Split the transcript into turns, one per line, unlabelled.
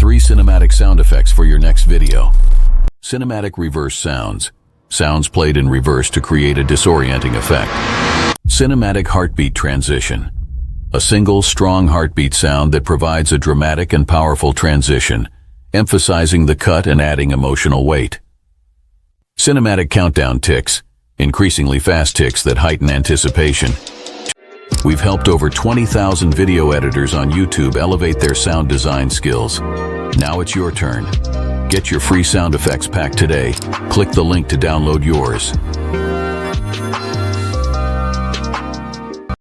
3 cinematic sound effects for your next video. Cinematic reverse sounds. Sounds played in reverse to create a disorienting effect. Cinematic heartbeat transition. A single, strong heartbeat sound that provides a dramatic and powerful transition, emphasizing the cut and adding emotional weight. Cinematic countdown ticks. Increasingly fast ticks that heighten anticipation. We've helped over 20,000 video editors on YouTube elevate their sound design skills. Now it's your turn. Get your free sound effects pack today. Click the link to download yours.